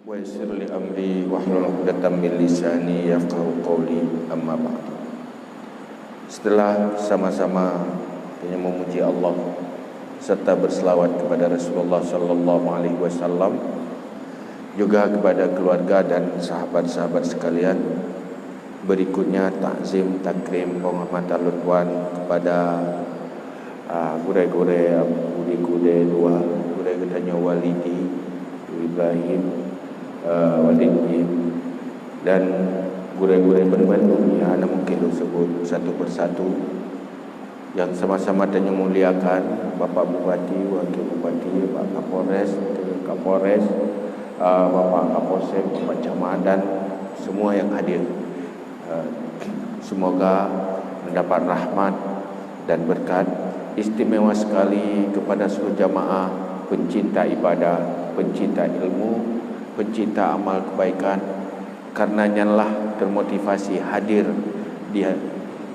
wa yassir li amri wahlul 'uqdatam min lisani yafqahu qawli, amma ba'd. Setelah sama-sama memuji Allah serta berselawat kepada Rasulullah sallallahu alaihi wasallam, juga kepada keluarga dan sahabat-sahabat sekalian, berikutnya takzim, takrim, penghormatan lutuan kepada gure-gure budi-gure dua gure katanya Walidi Ibrahim Walidi dan gure-gure Bandung yang anda mungkin disebut satu persatu, yang sama-sama tanya muliakan Bapak Bupati, Wakil Bupati, Pak Kapolres, Kapolres, Bapak Kapolsek, Bapak Camat dan semua yang hadir. Semoga mendapat rahmat dan berkat istimewa sekali kepada seluruh jamaah pencinta ibadah, pencinta ilmu, pencinta amal kebaikan. Karenanya lah termotivasi hadir di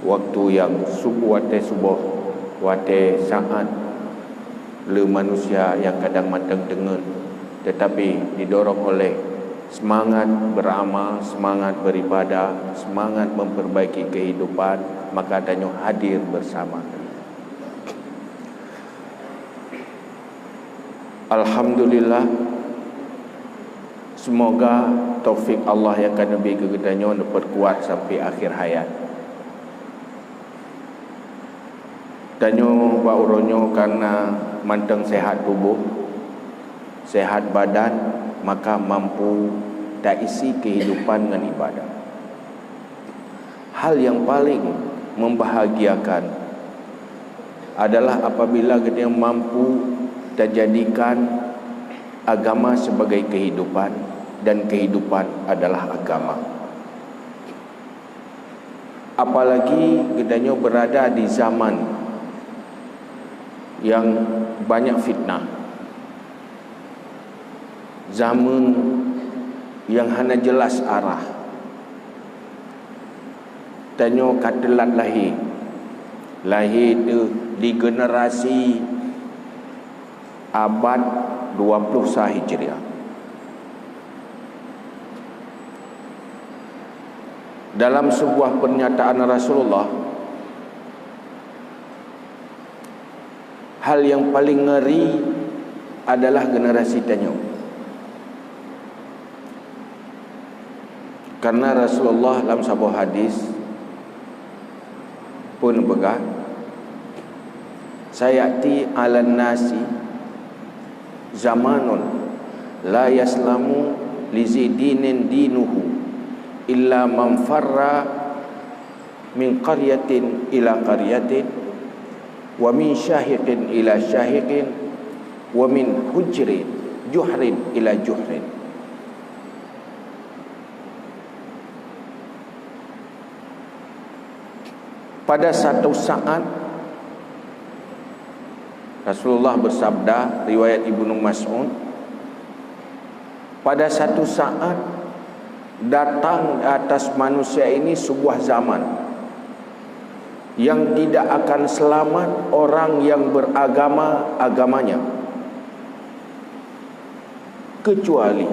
waktu yang subuh wate saat le manusia yang kadang matang dengan, tetapi didorong oleh semangat beramal, semangat beribadah, semangat memperbaiki kehidupan, maka adanya hadir bersama. Alhamdulillah, semoga taufik Allah yang akan lebih kegedanyo diperkuat sampai akhir hayat. Danyo bauronyo karena manteng sehat tubuh, sehat badan, maka mampu tak isi kehidupan dengan ibadah. Hal yang paling membahagiakan adalah apabila kita mampu terjadikan agama sebagai kehidupan dan kehidupan adalah agama. Apalagi kita berada di zaman yang banyak fitnah, zaman yang hanya jelas arah. Tanyo katelat lahir itu di generasi abad 20 Hijriah. Dalam sebuah pernyataan Rasulullah, hal yang paling ngeri adalah generasi tanyo. Karena Rasulullah dalam sebuah hadis pun begah, sayati 'alan nasi zamanun la yaslamu li zidinin dinuhu illa man farra min qaryatin ila qaryatin wa min syahiqin ila syahiqin wa min juhrin ila juhrin. Pada satu saat Rasulullah bersabda, riwayat Ibnu Mas'ud, pada satu saat datang atas manusia ini sebuah zaman yang tidak akan selamat orang yang beragama agamanya, kecuali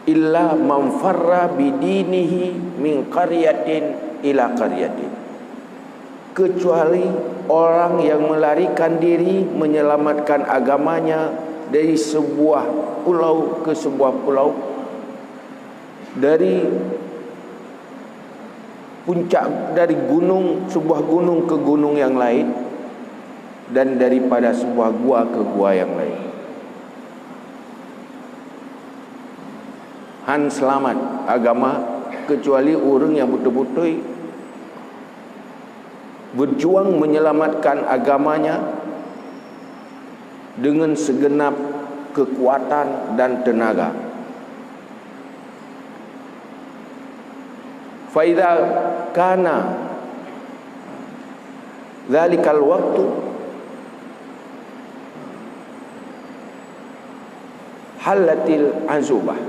illa man farra bidinihi min qaryatin ila qaryatin, kecuali orang yang melarikan diri menyelamatkan agamanya dari sebuah pulau ke sebuah pulau, dari puncak, dari gunung, sebuah gunung ke gunung yang lain, dan daripada sebuah gua ke gua yang lain. Han selamat agama kecuali orang yang betul-betul berjuang menyelamatkan agamanya dengan segenap kekuatan dan tenaga. Fa idza kana dzalikal waqtu halatil azubah,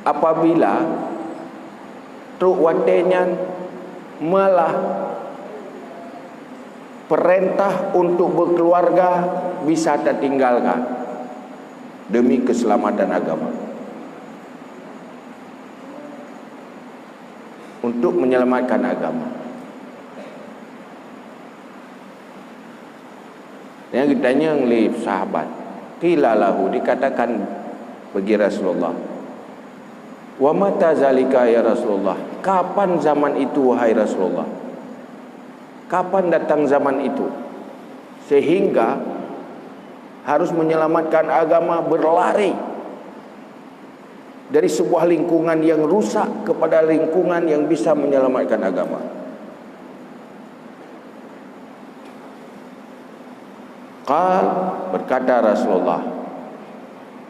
apabila truk watenya malah perintah untuk berkeluarga bisa tertinggalkan demi keselamatan agama. Untuk menyelamatkan agama. Yang ditanya oleh sahabat, qila lahu, dikatakan bagi Rasulullah, wa mata zalika ya Rasulullah, kapan zaman itu wahai Rasulullah? Kapan datang zaman itu sehingga harus menyelamatkan agama, berlari dari sebuah lingkungan yang rusak kepada lingkungan yang bisa menyelamatkan agama? Berkata Rasulullah,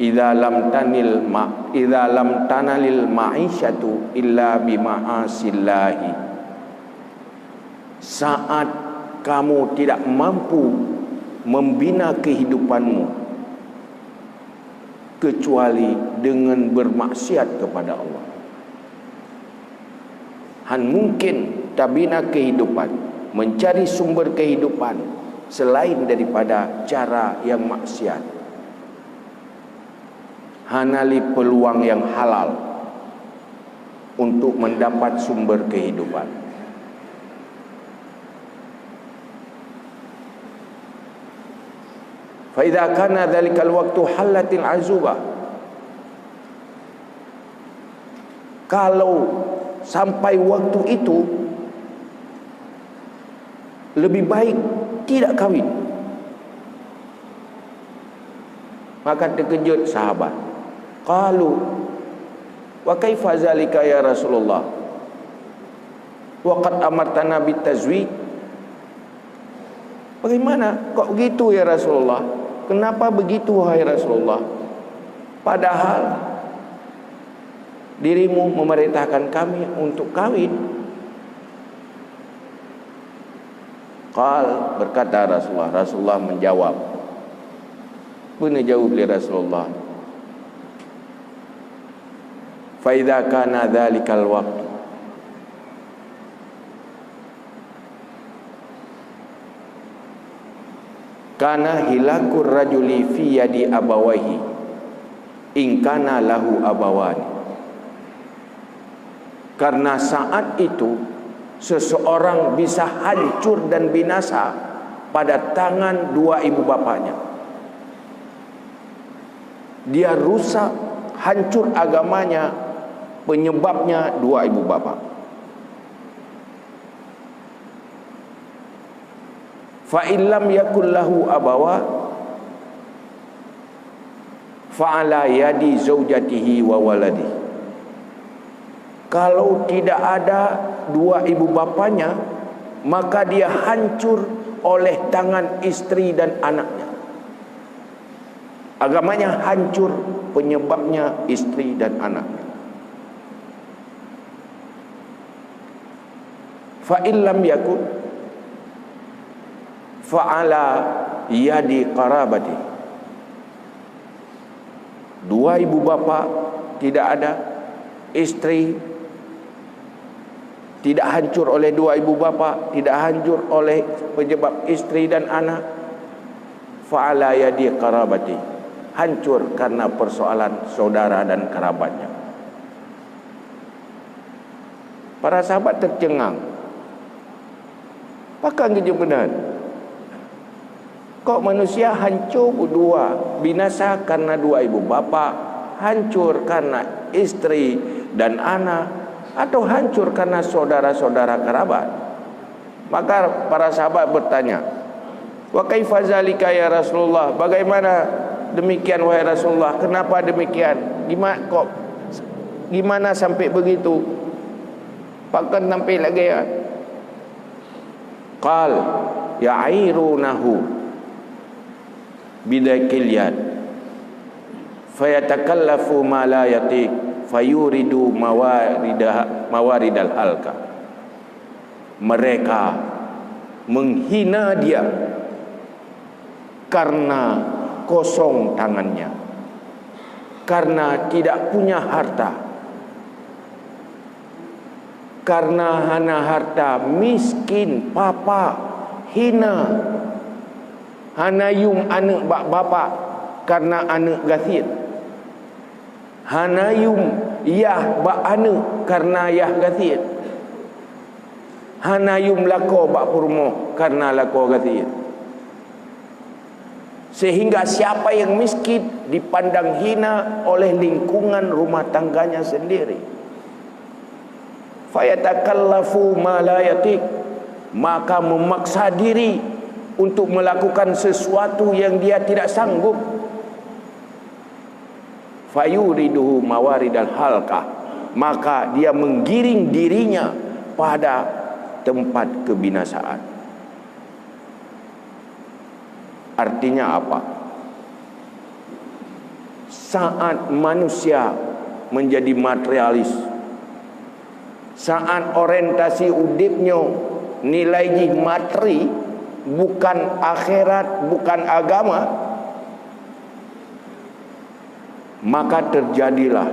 idza lam tanalil ma'isyatu illa bima'asillahi, saat kamu tidak mampu membina kehidupanmu kecuali dengan bermaksiat kepada Allah. Mungkin tabina kehidupan, mencari sumber kehidupan selain daripada cara yang maksiat. Hanali peluang yang halal untuk mendapat sumber kehidupan. Fa idza kana dzalikal waqtu halatil azubah, kalau sampai waktu itu lebih baik tidak kahwin. Maka terkejut sahabat. Qalu wa kaifa zalika ya Rasulullah? Wa qad amartana bitazwij. Bagaimana kok begitu ya Rasulullah? Kenapa begitu wahai Rasulullah? Padahal dirimu memerintahkan kami untuk kawin. Berkata Rasulullah menjawab. Pun jawab oleh Rasulullah, fa idza kana dzalikal waqt, kana hilakur rajuli fi yadi abawahi in kana lahu abawani. Karena saat itu seseorang bisa hancur dan binasa pada tangan dua ibu bapanya. Dia rusak, hancur agamanya, penyebabnya dua ibu bapa. Fa illam yakul lahu abawa fa ala yadi zaujatihi wa waladihi. Kalau tidak ada dua ibu bapanya, maka dia hancur oleh tangan istri dan anaknya. Agamanya hancur, penyebabnya istri dan anaknya. Fa illam yakun fa ala yadi qarabati. Dua ibu bapa tidak ada, istri tidak hancur oleh dua ibu bapa, tidak hancur oleh penyebab istri dan anak. Fa'ala yadi qarabati, hancur karena persoalan saudara dan kerabatnya. Para sahabat tercengang. Apakah benar? Kok manusia hancur berdua, binasa karena dua ibu bapa, hancur karena istri dan anak, atau hancur karena saudara-saudara kerabat? Maka para sahabat bertanya, wa kaifa zalika ya Rasulullah? Bagaimana demikian wahai Rasulullah? Kenapa demikian? Gimana sampai begitu? Bahkan sampai lagi ya. Qal ya'irunahu bidakil yad fayatakallafu ma la yatiq fayuridu mawaridal halka. Mereka menghina dia karena kosong tangannya, karena tidak punya harta, karena hana harta, miskin, papa, hina. Hanayum anak bapa karena anak gathir. Hanayum yah bak anak karena yah gathir. Hanayum lako bak purmo karena lako gathir. Sehingga siapa yang miskin dipandang hina oleh lingkungan rumah tangganya sendiri. Fayatakallafu ma la yatiq, maka memaksa diri untuk melakukan sesuatu yang dia tidak sanggup. Fayuriduhu mawaridal halqah, maka dia menggiring dirinya pada tempat kebinasaan. Artinya apa? Saat manusia menjadi materialis, saat orientasi udipnya nilai materi, bukan akhirat, bukan agama, maka terjadilah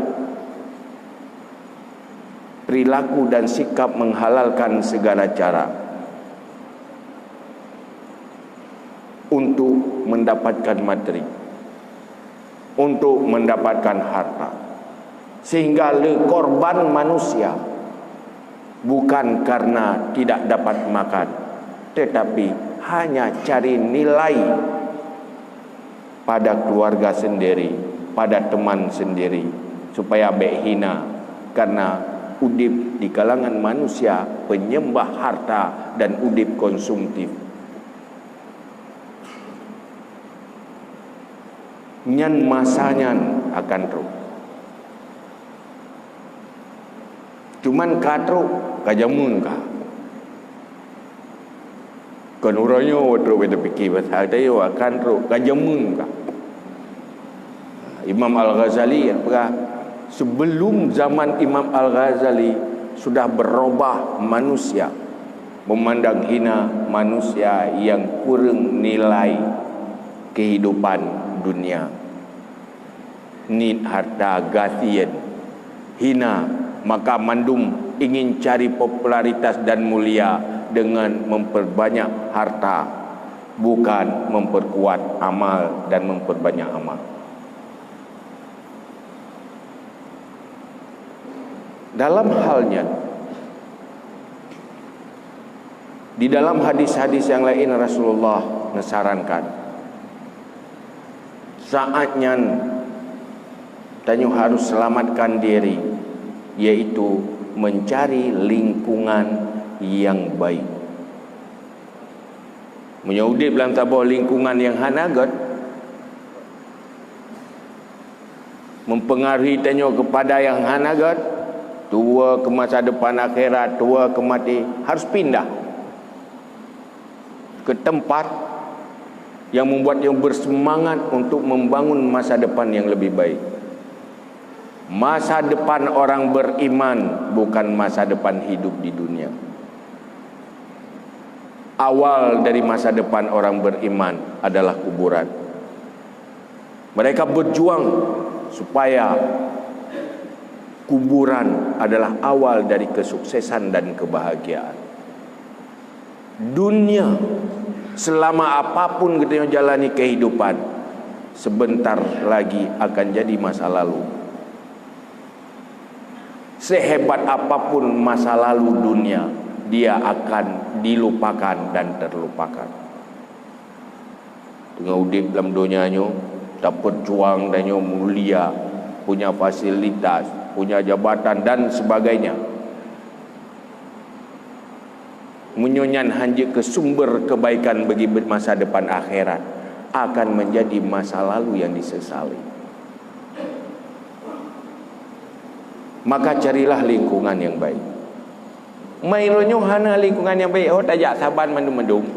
perilaku dan sikap menghalalkan segala cara untuk mendapatkan materi, untuk mendapatkan harta. Sehingga korban manusia bukan karena tidak dapat makan, tetapi hanya cari nilai pada keluarga sendiri, pada teman sendiri, supaya hina. Karena udip di kalangan manusia penyembah harta dan udip konsumtif. Nyan masanya akan teruk. Cuman katruk kajamun kah? Kan orangnya waktu kita fikir pasal dia akan teruk kajamun kah? Imam Al-Ghazali apa? Sebelum zaman Imam Al-Ghazali sudah berubah manusia, memandang hina manusia yang kurang nilai kehidupan dunia. Ni harta gathien, hina, maka mandum ingin cari popularitas dan mulia dengan memperbanyak harta, bukan memperkuat amal dan memperbanyak amal. Dalam halnya, di dalam hadis-hadis yang lain Rasulullah menyarankan, saatnya Tanyu harus selamatkan diri, yaitu mencari lingkungan yang baik. Menyudip dalam tabah lingkungan yang hanagat, mempengaruhi Tanyu kepada yang hanagat, tua ke masa depan akhirat, tua ke mati, harus pindah ke tempat yang membuat yang bersemangat untuk membangun masa depan yang lebih baik. Masa depan orang beriman bukan masa depan hidup di dunia. Awal dari masa depan orang beriman adalah kuburan. Mereka berjuang supaya kuburan adalah awal dari kesuksesan dan kebahagiaan. Dunia selama apapun kita jalani kehidupan, sebentar lagi akan jadi masa lalu. Sehebat apapun masa lalu dunia, dia akan dilupakan dan terlupakan. Tengah udip dalam dunianya, tak berjuang dan mulia, punya fasilitas, punya jabatan dan sebagainya. Menyonyan hanya ke sumber kebaikan bagi masa depan akhirat, akan menjadi masa lalu yang disesali. Maka carilah lingkungan yang baik. Mainnya hana lingkungan yang baik. Oh tajak saban mendum-mendum.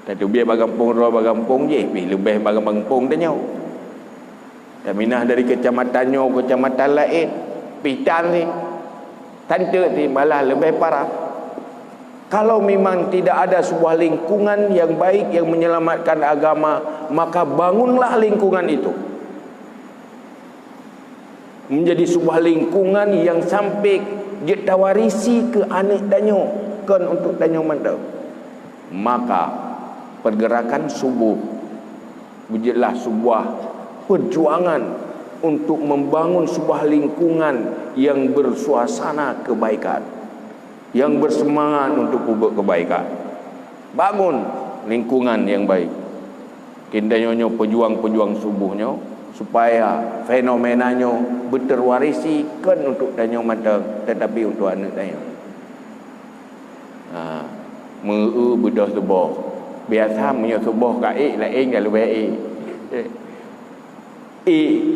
Tadi biar bagampung roh bagampung je, lebih bagampung tanya. Minah dari kecamatannya ke kecamatan lain, pitan ni, tante ni malah lebih parah. Kalau memang tidak ada sebuah lingkungan yang baik yang menyelamatkan agama, maka bangunlah lingkungan itu menjadi sebuah lingkungan yang sampai dia tawarisi ke anak danyo, kan untuk danyo mandau. maka pergerakan subuh menjadilah sebuah perjuangan untuk membangun sebuah lingkungan yang bersuasana kebaikan, yang bersemangat untuk berbuat kebaikan. Bangun lingkungan yang baik. Kita nyonya pejuang-pejuang subuhnya supaya fenomenanya berterwarisi kan untuk danyo mata tetapi untuk anak danyo. Bedah subuh. Biasa punya subuh kat lain kalau baik.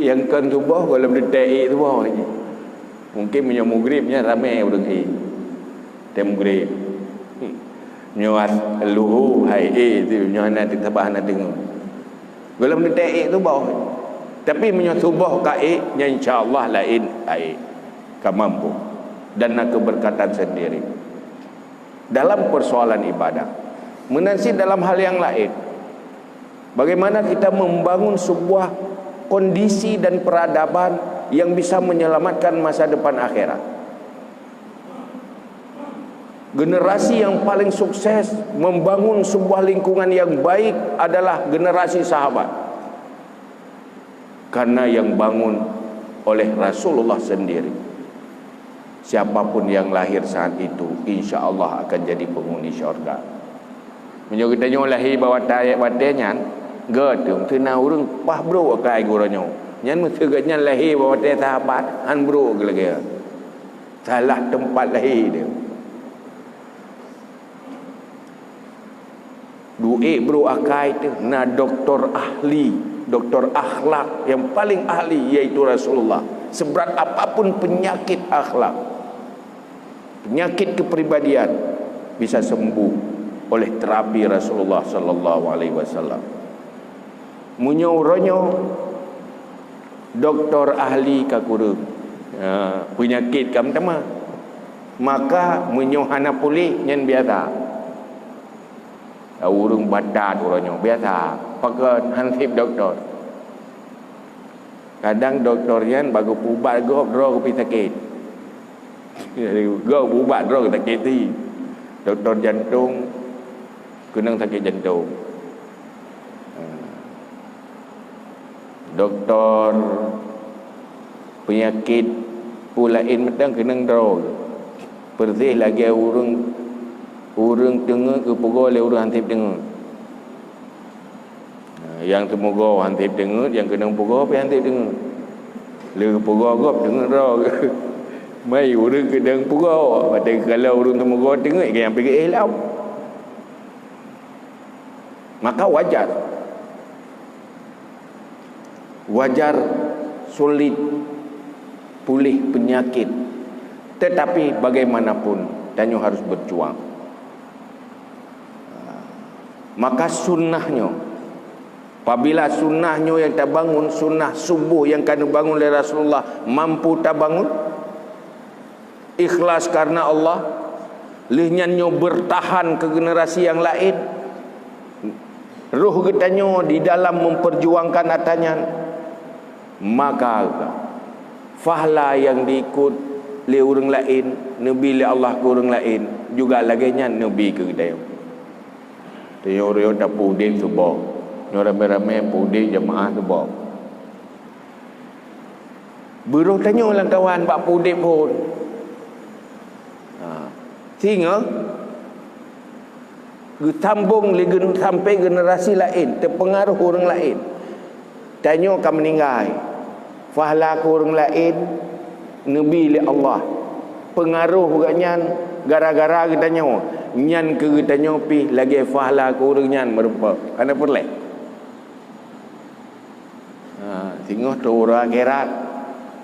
Yang kan subuh kalau detik subuh lagi. Mungkin punya maghribnya ramai orang tem maghrib. Nyuat luhu hai tu nyana di sabah na dengar. Kalau detik subuh. Tapi punya subuh kat nya insya-Allah lain kan mampu dan nak keberkatan sendiri. Dalam persoalan ibadah, menansi dalam hal yang lain, bagaimana kita membangun sebuah kondisi dan peradaban yang bisa menyelamatkan masa depan akhirat. Generasi yang paling sukses membangun sebuah lingkungan yang baik adalah generasi sahabat, karena yang bangun oleh Rasulullah sendiri. Siapapun yang lahir saat itu insya Allah akan jadi penghuni syurga. Menyo kita nyo lahir bawa tayak batenyan getum tena urang pah bro kai guronyo. Nyan mesti gatnya lahir bawa tayak sahabat han bro gelage. Salah tempat lahir dia. Duit bro akai tu na doktor ahli, doktor akhlak yang paling ahli yaitu Rasulullah. Seberat apapun penyakit akhlak, penyakit kepribadian bisa sembuh oleh terapi Rasulullah sallallahu alaihi wasallam. Munyo-ronyo doktor ahli ka kurung penyakit kam tama, maka munyo hana pulih nyen biasa. Urung batat uronyo biasa pakai hansip doktor. Kadang doktor yan bagu pubat go drog pi sakit. Go pubat drog sakit ti. Doktor jantung kena sakit jantung. Doktor penyakit pulain medang kena drog. Persih lagi urang tengah ke pogo le urang hansip tengah. Yang temoga hansip tengah, yang kena pogo pi hansip tengah. Le pogo gop tengah ro. Mai urang kena pogo, pada kalau urang temoga tengah ke yang pergi elau. Maka wajar sulit pulih penyakit. Tetapi bagaimanapun danyo harus berjuang. Maka sunnahnya, apabila sunnahnya yang tak bangun, sunnah subuh yang kena bangun oleh Rasulullah mampu tak bangun, ikhlas karena Allah, lihnyanyo bertahan ke generasi yang lain, ruh getanyo di dalam memperjuangkan atanyan, maka fahla yang diikut le orang lain, nabi le Allah ke orang lain juga laganya nabi ke dayo. Teori tak pudik subuh, ramai-ramai pudik jemaah subuh. Buruh tanya orang kawan bak pudik pun. Sehingga sambung sampai generasi lain, terpengaruh orang lain. Tanya akan meninggal. Fahla ke orang lain, nabi li Allah. Pengaruh katnya gara-gara kita nyawa nyan ke kita nyopi lagi fahla ke orang nyan merupa karena perlek sehingga tu orang akhirat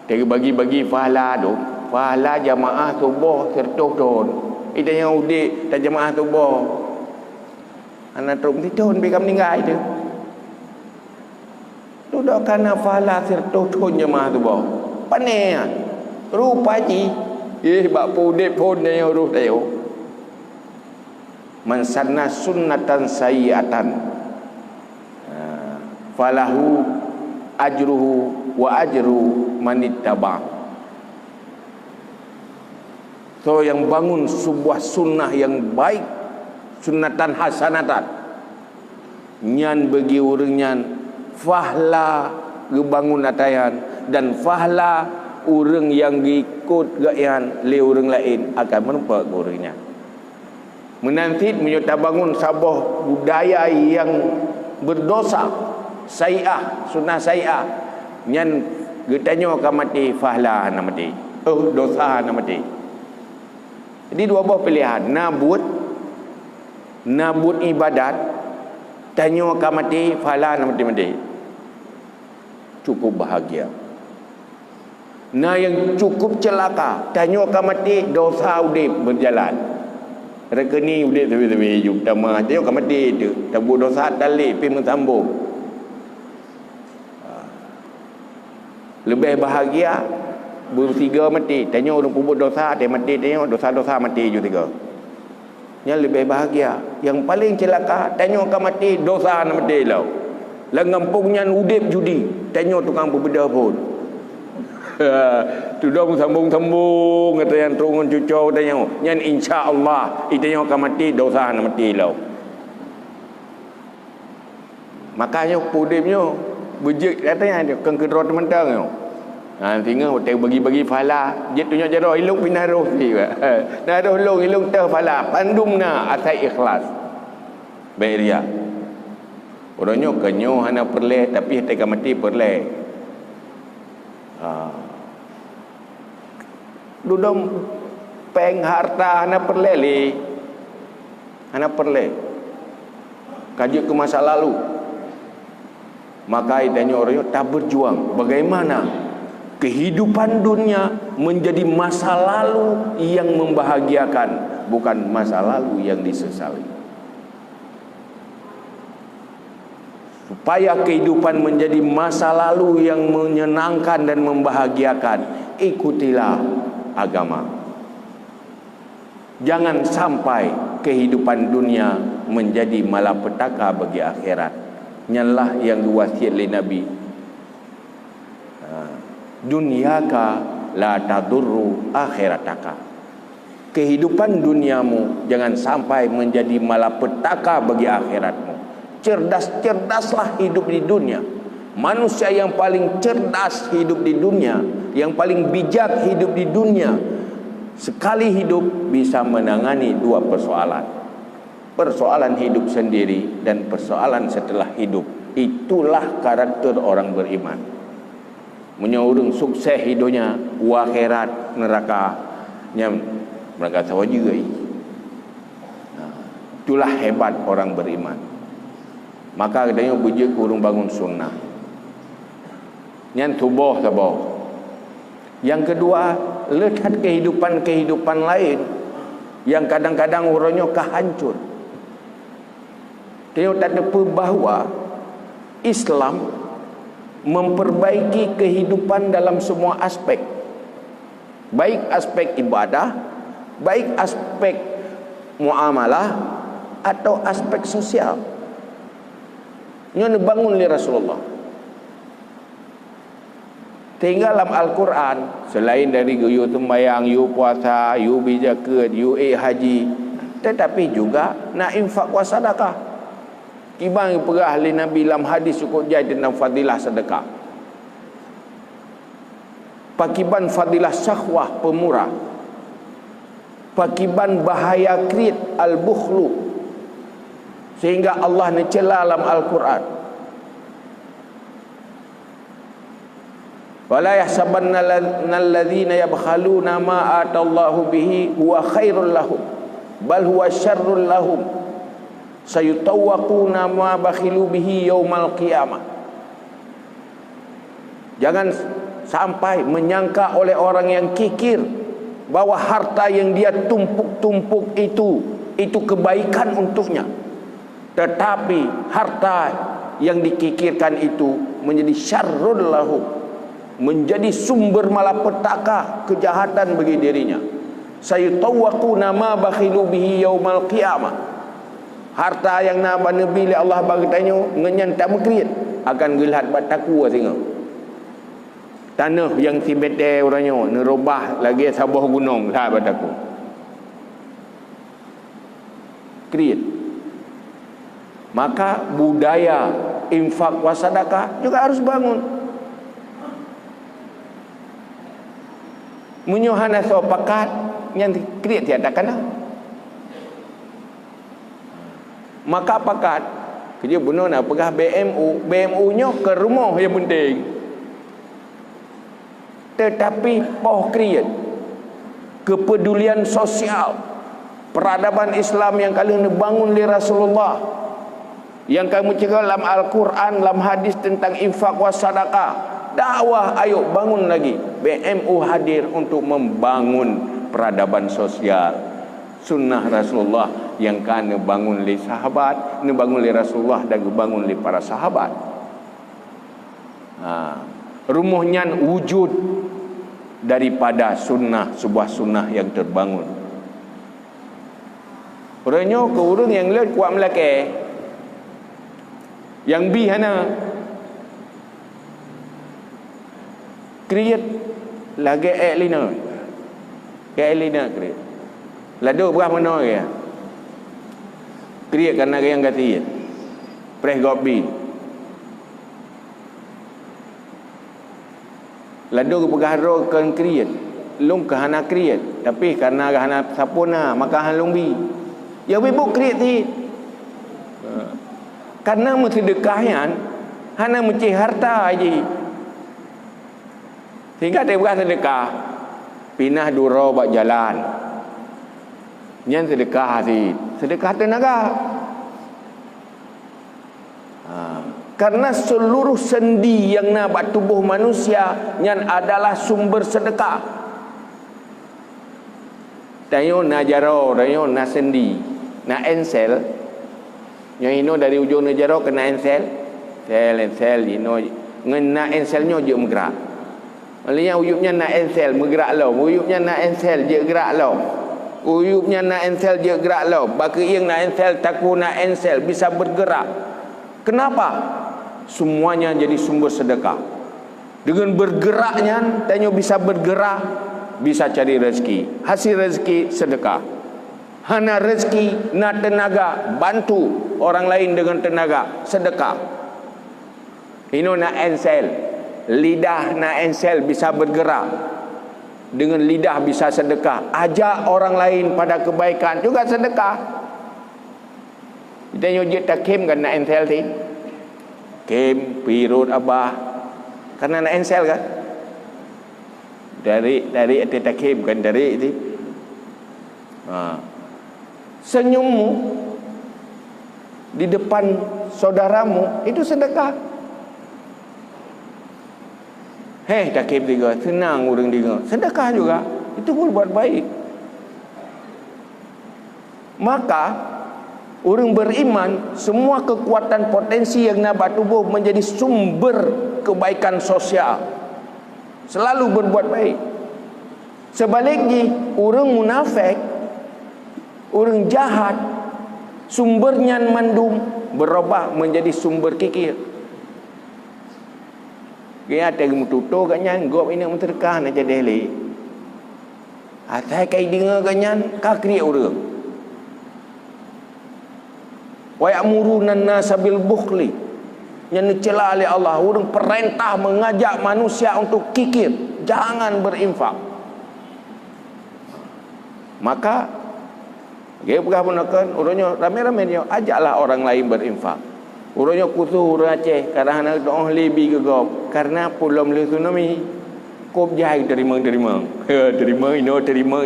dia bagi-bagi fahla tu, fahla jamaah subuh serta ton itu yang udik tak jamaah subuh anak terung titon mereka meninggal itu tu dah kena fahla serta ton jamaah subuh panai rupa ji bak pudik pun dia urus dia. Man sanna sunnatan sayyi'atan falahu ajruhu wa ajru man ittaba. So yang bangun sebuah sunnah yang baik, sunnatan hasanatan. Nyan bagi orang nyan fahla gebangun atayan, dan fahla orang yang ikut gayan le orang lain akan menempat orangnya. Menantit menyerta bangun sabah budaya yang berdosa, sayi'ah, sunnah sayi'ah. Nyan getanya akan mati fahla nak mati. Dosa nak mati. Jadi dua buah pilihan, nabut ibadat, tanya akan mati fahla nak mati. Cukup bahagia. Nah yang cukup celaka, tanya akan mati dosa udip berjalan. Rekening udip tepi-tepi hidup tamah, tanya akan mati tu. Tabut dosa talik pergi mensambung. Lebih bahagia bertiga mati, tanya orang pubut dosa dia mati, tanya dosa-dosa mati je tiga. Yang lebih bahagia, yang paling celaka, tanya akan mati dosa nak mati lau. Lengampungnya udip judi, tanya tukang berbeda pun. Tudung sambung-sambung kata yang turun cucau tanya, yang insya-Allah itanya akan mati dosa nak mati lau. Makanya pudimnya bejek katanya dia kan kedua teman-teman tu. Sehingga hotel bagi-bagi fala, jet tunjuk jaro ilung pinaruh si. Naruh ilung teh fala, pandumna asai ikhlas. Beria. Orangnya kenyo hana perle tapi hati mati perle. Dudung peng harta hana perle li. Hana perle. Kaji ke masa lalu. Maka idanya orangnya tak berjuang. Bagaimana kehidupan dunia menjadi masa lalu yang membahagiakan, bukan masa lalu yang disesali. Supaya kehidupan menjadi masa lalu yang menyenangkan dan membahagiakan, ikutilah agama. Jangan sampai kehidupan dunia menjadi malapetaka bagi akhirat. Nyalah yang diwasiat oleh Nabi, dunyaka la tadurru akhirataka. Kehidupan duniamu jangan sampai menjadi malapetaka bagi akhiratmu. Cerdas-cerdaslah hidup di dunia. Manusia yang paling cerdas hidup di dunia, yang paling bijak hidup di dunia, sekali hidup bisa menangani dua persoalan. Persoalan hidup sendiri dan persoalan setelah hidup. Itulah karakter orang beriman. Menyorong sukses hidupnya, akhirat neraka. Mereka tahu juga. Itulah hebat orang beriman. Maka katanya bujik kurung bangun sunnah. Yang tubuh tabah. Yang kedua, lihat kehidupan-kehidupan lain yang kadang-kadang orangnya kehancur. Tengok tak ada bahawa Islam memperbaiki kehidupan dalam semua aspek. Baik aspek ibadah, baik aspek muamalah, atau aspek sosial. Ini bangun oleh Rasulullah. Tinggal dalam Al-Quran, selain dari you sembahyang, you puasa, you bijakat, you haji, tetapi juga nak infak wa sedekah. Kibang perah oleh Nabi dalam hadis cukup jai tentang fadilah sedekah. Pakiban fadilah syahwah pemurah. Pakiban bahaya krit al-bukhlu. Sehingga Allah mencela dalam Al-Quran. Wala yahsabanna alladhina yabkhaluna ma atallahu bihi huwa khairul lahum bal huwa syarrul lahum sayutawwaquna ma bakhilu bihi yaumal qiyamah. Jangan sampai menyangka oleh orang yang kikir bahwa harta yang dia tumpuk-tumpuk itu kebaikan untuknya, tetapi harta yang dikikirkan itu menjadi syarrul lahu, menjadi sumber malapetaka, kejahatan bagi dirinya. Sayutawwaquna ma bakhilu bihi yaumal qiyamah. Harta yang nak Nabi Allah bagi tanya ngenyan tak mekrit akan gelat bataku singa. Tanah yang Tibete orangnya nerobah lagi sabah gunung lah bataku. Krit. Maka budaya infak wasadakah juga harus bangun. Menyuhana sopakat yang kriat tiada kena. Maka pakat kerja benar nak pegah BMU nya ke rumah yang penting. Tetapi poh kriat kepedulian sosial, peradaban Islam yang kalian bangun oleh Rasulullah, yang kamu cakap dalam Al-Quran, dalam hadis tentang infak wasadaqah, dakwah, ayo bangun lagi. BMU hadir untuk membangun peradaban sosial, sunnah Rasulullah yang kan bangun oleh sahabat, bangun oleh Rasulullah dan bangun oleh para sahabat. Rumuhnya wujud daripada sunnah, sebuah sunnah yang terbangun. Orangnya ke urang yang lain kuat melake, yang bi hana create lagi elina create lado berah mana ya create kerana yang kata press gobi lado pegahro kan create lung ke hana create tapi karena hana sapuna maka halung bi ya bibuk create ti karena mesti dekahyan hana mesti harta aja sehingga dia bukan sedekah pinah duro bak jalan nyan sedekah hati sedekah tenaga. Karena seluruh sendi yang nabat tubuh manusia nyan adalah sumber sedekah. Tayo na jaro, tayo na sendi, na ensel. Nyo ino dari ujung na jaro kena ensel. Ensel ino ngena enselnya je bergerak. Maksudnya uyupnya na ensel bergerak lo, uyupnya na ensel je gerak lo. Uyupnya na ensel je gerak lo. Baki yang na ensel taku na ensel bisa bergerak. Kenapa? Semuanya jadi sumber sedekah. Dengan bergeraknya tanya bisa bergerak, bisa cari rezeki. Hasil rezeki sedekah. Hana rezeki na tenaga, bantu orang lain dengan tenaga, sedekah. Ino na ensel. Lidah na ensel bisa bergerak. Dengan lidah bisa sedekah. Ajak orang lain pada kebaikan juga sedekah. Kita nyojit takim kan na ensel ti. Kim, pirut, abah. Karena na ensel kan. Dari takim kan dari itu. Senyummu di depan saudaramu itu sedekah. Takim tiga, senang orang tiga, sedekah juga, itu berbuat baik. Maka orang beriman, semua kekuatan potensi yang nabat tubuh menjadi sumber kebaikan sosial, selalu berbuat baik. Sebaliknya, orang munafik, orang jahat, sumbernya mandum berubah menjadi sumber kikir. Kaya ada yang tutup kanyan, gop ini menterkah nak jadi heli. Atai kai dengar kanyan, kakri orang. Wa ya'muruna an-nasa bil bukhli. Yang dicela oleh Allah, orang perintah mengajak manusia untuk kikir, jangan berinfak. Maka dia pegah menekan, orangnya ramai-ramai dia ajaklah orang lain berinfak. Orangnya kusuh orang Aceh karena doa lebi ke gop karena pulau Melayu tsunami kop jahai terima terima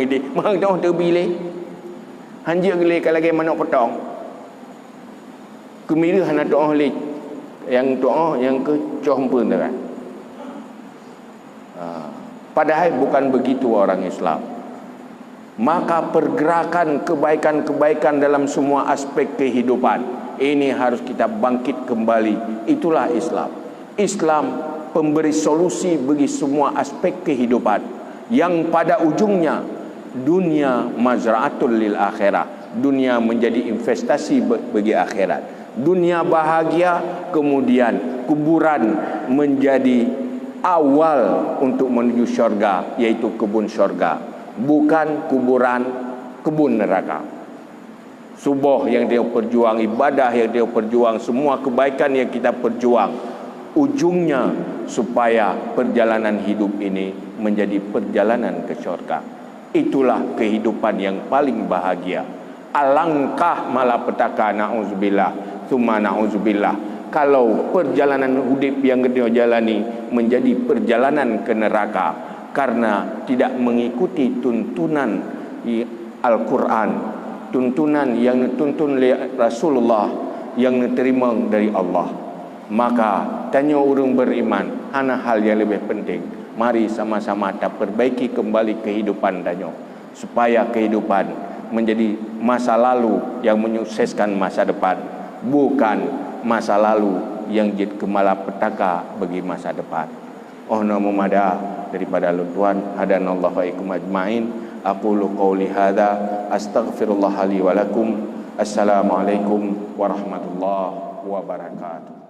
ini mang doa terbile hanjir gele kalau lagi manok potong kemiri hana doa le yang doa yang ke compun kan. Padahal bukan begitu orang Islam. Maka pergerakan kebaikan-kebaikan dalam semua aspek kehidupan ini harus kita bangkit kembali. Itulah Islam. Islam pemberi solusi bagi semua aspek kehidupan yang pada ujungnya dunia mazra'atul lil akhirah. Dunia menjadi investasi bagi akhirat. Dunia bahagia, kemudian kuburan menjadi awal untuk menuju syurga, yaitu kebun syurga, bukan kuburan kebun neraka. subuh yang dia perjuang, ibadah yang dia perjuang, semua kebaikan yang kita perjuang, ujungnya supaya perjalanan hidup ini menjadi perjalanan ke syurga. Itulah kehidupan yang paling bahagia. Alangkah malapetaka, na'udzubillah, tsumma na'udzubillah, kalau perjalanan hidup yang kita jalani menjadi perjalanan ke neraka karena tidak mengikuti tuntunan Al-Quran, tuntunan yang dituntun oleh Rasulullah, yang diterima dari Allah. Maka tanya orang beriman, ana hal yang lebih penting, mari sama-sama kita perbaiki kembali kehidupan tanya, supaya kehidupan menjadi masa lalu yang menyukseskan masa depan, bukan masa lalu yang jadi kemalapetaka bagi masa depan. Oh namo mada daripada Tuhan, hadanallahu wa ikum ajmain. Aqulu qawli hadza astaghfirullah li wa lakum. Assalamualaikum warahmatullahi wabarakatuh.